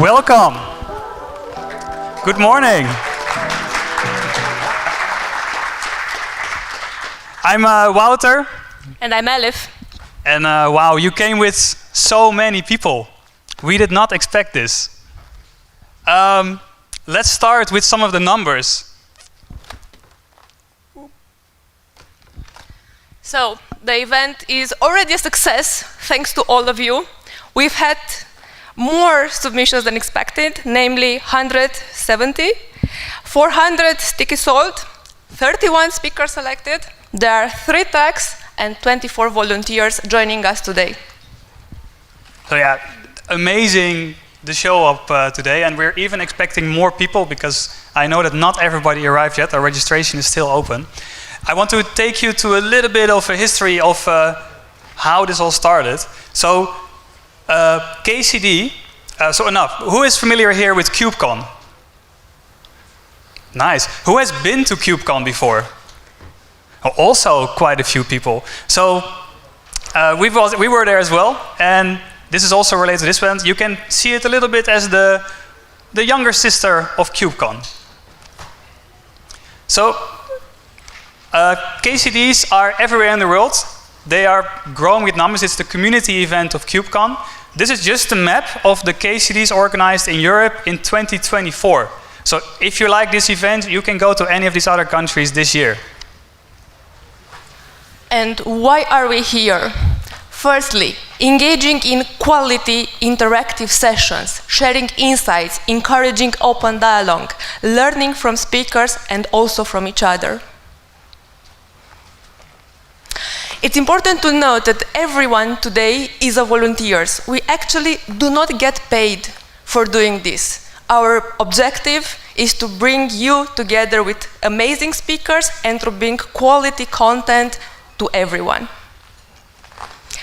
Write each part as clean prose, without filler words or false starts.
Welcome. Good morning. I'm Wouter. And I'm Elif. And wow, you came with so many people. We did not expect this. Let's start with some of the numbers. So, the event is already a success, thanks to all of you. We've had more submissions than expected, namely 170, 400 sticky sold, 31 speakers selected, there are 3 tags, and 24 volunteers joining us today. So yeah, amazing the show up today, and we're even expecting more people because I know that not everybody arrived yet. Our registration is still open. I want to take you to a little bit of a history of how this all started. So KCD, so enough. Who is familiar here with KubeCon? Nice. Who has been to KubeCon before? Oh, also quite a few people. So we were there as well, and this is also related to this event. You can see it a little bit as the younger sister of KubeCon. So KCDs are everywhere in the world. They are growing with numbers. It's the community event of KubeCon. This is just a map of the KCDs organized in Europe in 2024. So if you like this event, you can go to any of these other countries this year. And why are we here? Firstly, engaging in quality interactive sessions, sharing insights, encouraging open dialogue, learning from speakers and also from each other. It's important to note that everyone today is a volunteer. We actually do not get paid for doing this. Our objective is to bring you together with amazing speakers and to bring quality content to everyone.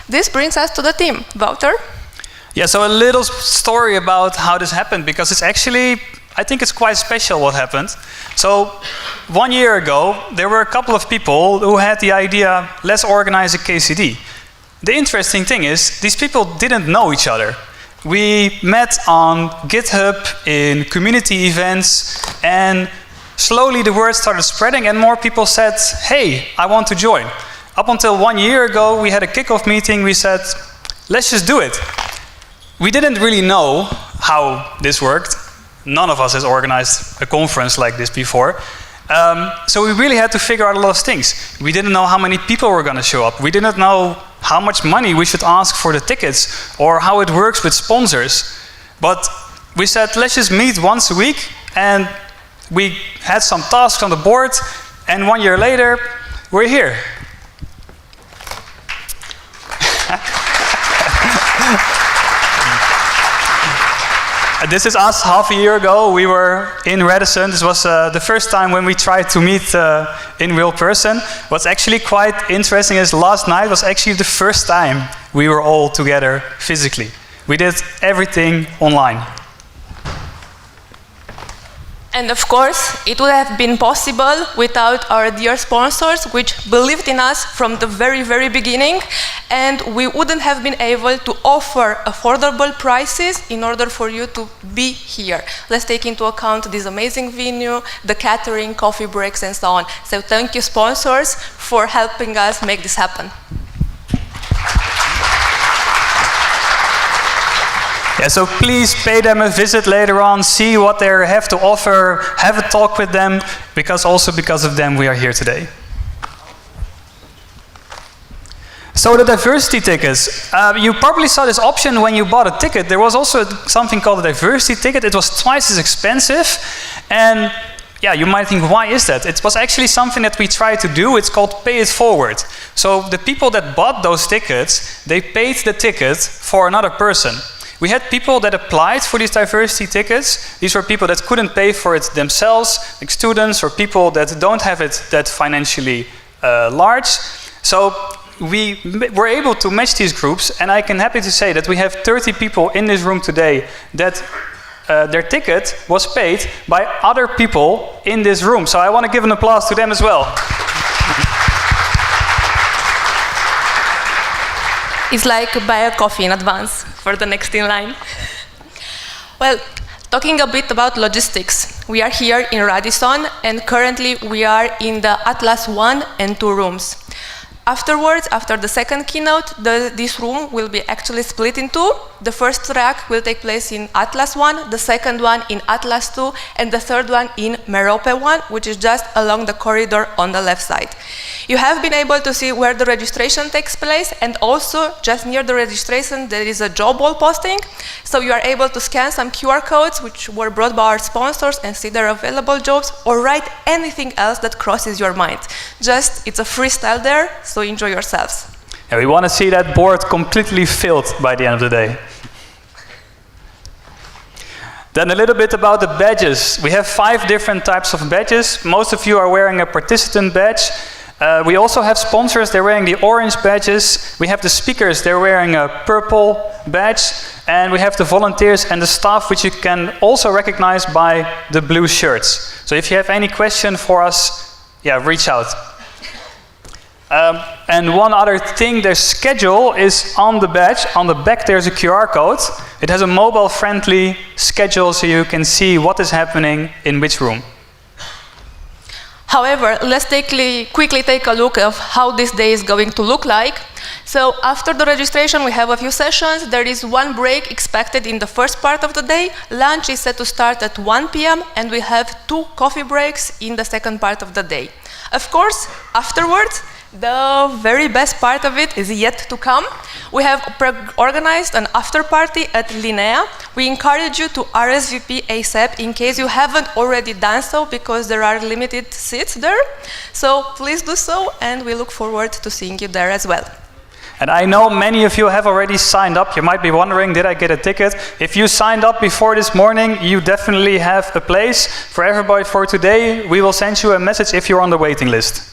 This brings us to the team. Wouter? Yeah, so a little story about how this happened, because it's actually, I think it's quite special what happened. So 1 year ago, there were a couple of people who had the idea, let's organize a KCD. The interesting thing is, these people didn't know each other. We met on GitHub in community events, and slowly the word started spreading and more people said, hey, I want to join. Up until 1 year ago, we had a kickoff meeting, we said, let's just do it. We didn't really know how this worked. None of us has organized a conference like this before. So we really had to figure out a lot of things. We didn't know how many people were going to show up. We didn't know how much money we should ask for the tickets or how it works with sponsors. But we said, let's just meet once a week, and we had some tasks on the board, and 1 year later, we're here. This is us half a year ago. We were in Radisson. This was the first time when we tried to meet in real person. What's actually quite interesting is last night was actually the first time we were all together physically. We did everything online. And of course, it would have been possible without our dear sponsors, which believed in us from the very, very beginning, and we wouldn't have been able to offer affordable prices in order for you to be here. Let's take into account this amazing venue, the catering, coffee breaks, and so on. So thank you, sponsors, for helping us make this happen. Yeah, so please pay them a visit later on, see what they have to offer, have a talk with them, because also because of them we are here today. So the diversity tickets. You probably saw this option when you bought a ticket. There was also something called a diversity ticket. It was twice as expensive. And yeah, you might think, why is that? It was actually something that we tried to do. It's called pay it forward. So the people that bought those tickets, they paid the ticket for another person. We had people that applied for these diversity tickets. These were people that couldn't pay for it themselves, like students or people that don't have it that financially large. So we were able to match these groups, and I can happy to say that we have 30 people in this room today that their ticket was paid by other people in this room. So I want to give an applause to them as well. It's like buy a coffee in advance for the next in line. Well, talking a bit about logistics, we are here in Radisson, and currently we are in the Atlas 1 and 2 rooms. Afterwards, after the second keynote, this room will be actually split in two. The first track will take place in Atlas 1, the second one in Atlas 2, and the third one in Merope 1, which is just along the corridor on the left side. You have been able to see where the registration takes place, and also just near the registration there is a job wall posting, so you are able to scan some QR codes which were brought by our sponsors and see their available jobs, or write anything else that crosses your mind. Just, it's a freestyle there, so enjoy yourselves. And we want to see that board completely filled by the end of the day. Then a little bit about the badges. We have 5 different types of badges. Most of you are wearing a participant badge. We also have sponsors, they're wearing the orange badges. We have the speakers, they're wearing a purple badge. And we have the volunteers and the staff, which you can also recognize by the blue shirts. So if you have any question for us, reach out. And one other thing, their schedule is on the badge. On the back there's a QR code. It has a mobile-friendly schedule so you can see what is happening in which room. However, let's quickly take a look at how this day is going to look like. So after the registration, we have a few sessions. There is one break expected in the first part of the day. Lunch is set to start at 1 p.m. and we have 2 coffee breaks in the second part of the day. Of course, afterwards, the very best part of it is yet to come. We have organized an after party at Linnea. We encourage you to RSVP ASAP in case you haven't already done so, because there are limited seats there. So please do so, and we look forward to seeing you there as well. And I know many of you have already signed up. You might be wondering, did I get a ticket? If you signed up before this morning, you definitely have a place. For everybody for today, we will send you a message if you're on the waiting list.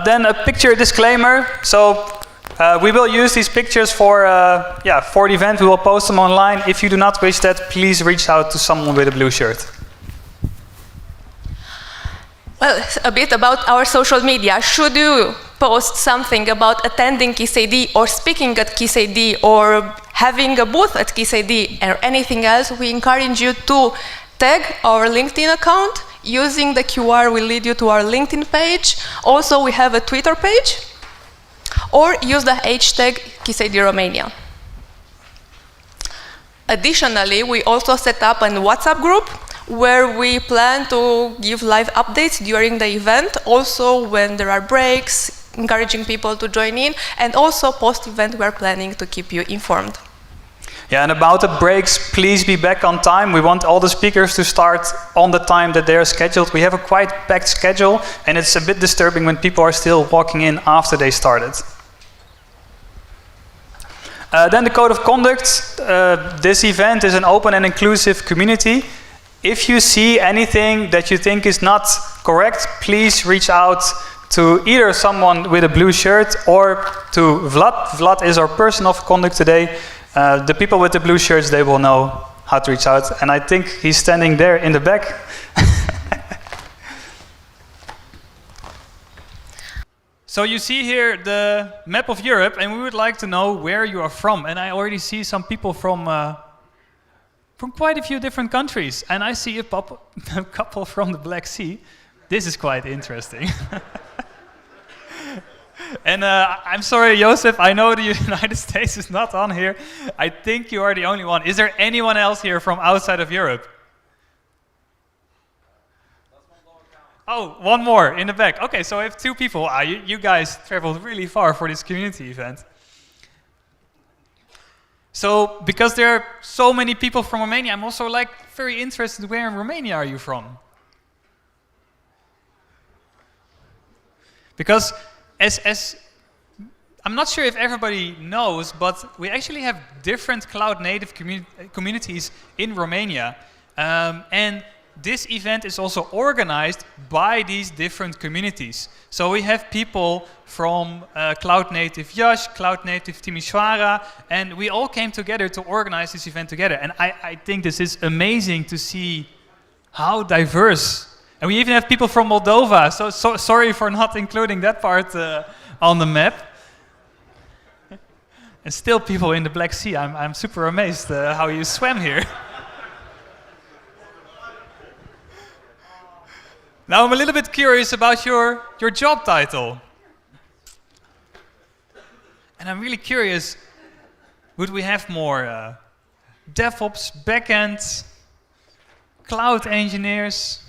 Then a picture disclaimer. So we will use these pictures for the event. We will post them online. If you do not wish that, please reach out to someone with a blue shirt. Well, a bit about our social media. Should you post something about attending KCD or speaking at KCD or having a booth at KCD or anything else, we encourage you to tag our LinkedIn account. Using the QR will lead you to our LinkedIn page. Also, we have a Twitter page. Or use the hashtag KCD Romania. Additionally, we also set up a WhatsApp group where we plan to give live updates during the event, also when there are breaks, encouraging people to join in, and also post-event we are planning to keep you informed. Yeah, and about the breaks, please be back on time. We want all the speakers to start on the time that they're scheduled. We have a quite packed schedule, and it's a bit disturbing when people are still walking in after they started. Then the code of conduct. This event is an open and inclusive community. If you see anything that you think is not correct, please reach out to either someone with a blue shirt or to Vlad. Vlad is our person of conduct today. The people with the blue shirts, they will know how to reach out. And I think he's standing there in the back. So you see here the map of Europe, and we would like to know where you are from. And I already see some people from quite a few different countries. And I see a couple from the Black Sea. This is quite interesting. And I'm sorry, Joseph, I know the United States is not on here. I think you are the only one. Is there anyone else here from outside of Europe? Oh, one more in the back. Okay, so I have 2 people. You guys traveled really far for this community event. So, because there are so many people from Romania, I'm also very interested, where in Romania are you from? Because as I'm not sure if everybody knows, but we actually have different cloud native communities in Romania. And this event is also organized by these different communities. So we have people from Cloud Native Iași, Cloud Native Timișoara, and we all came together to organize this event together. And I think this is amazing to see how diverse. And we even have people from Moldova, so sorry for not including that part on the map. And still people in the Black Sea. I'm super amazed how you swam here. Now I'm a little bit curious about your job title. And I'm really curious, would we have more DevOps, backend, cloud engineers?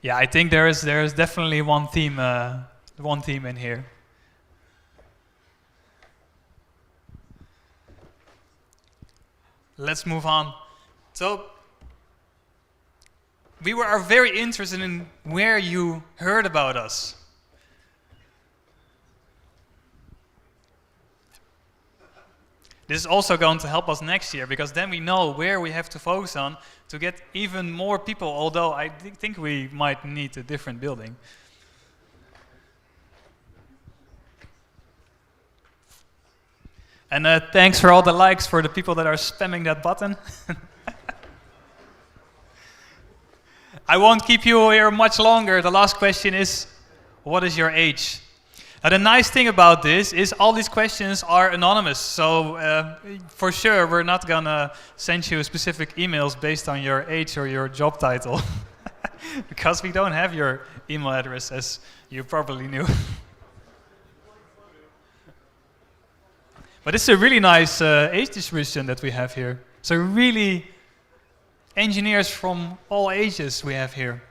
Yeah, I think there is definitely one theme in here. Let's move on. So we are very interested in where you heard about us. This is also going to help us next year, because then we know where we have to focus on to get even more people, although I think we might need a different building. And thanks for all the likes for the people that are spamming that button. I won't keep you here much longer. The last question is, what is your age? Now, the nice thing about this is all these questions are anonymous. So for sure, we're not going to send you specific emails based on your age or your job title. Because we don't have your email address, as you probably knew. But it's a really nice age distribution that we have here. So really, engineers from all ages we have here.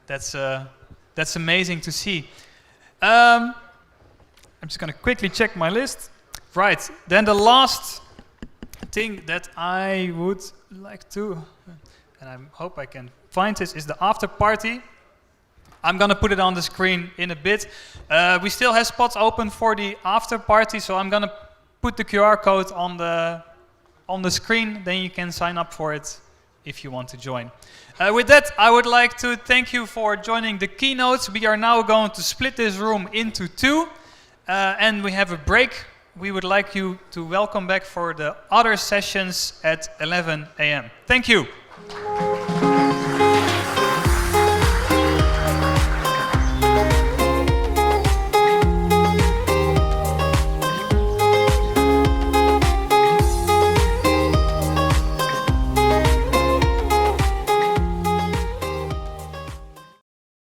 That's amazing to see. I'm just going to quickly check my list. Right, then the last thing that I would like to, and I hope I can find this, is the after party. I'm going to put it on the screen in a bit. We still have spots open for the after party, so I'm going to put the QR code on the screen. Then you can sign up for it if you want to join. With that, I would like to thank you for joining the keynotes. We are now going to split this room into two, and we have a break. We would like you to welcome back for the other sessions at 11 a.m. Thank you.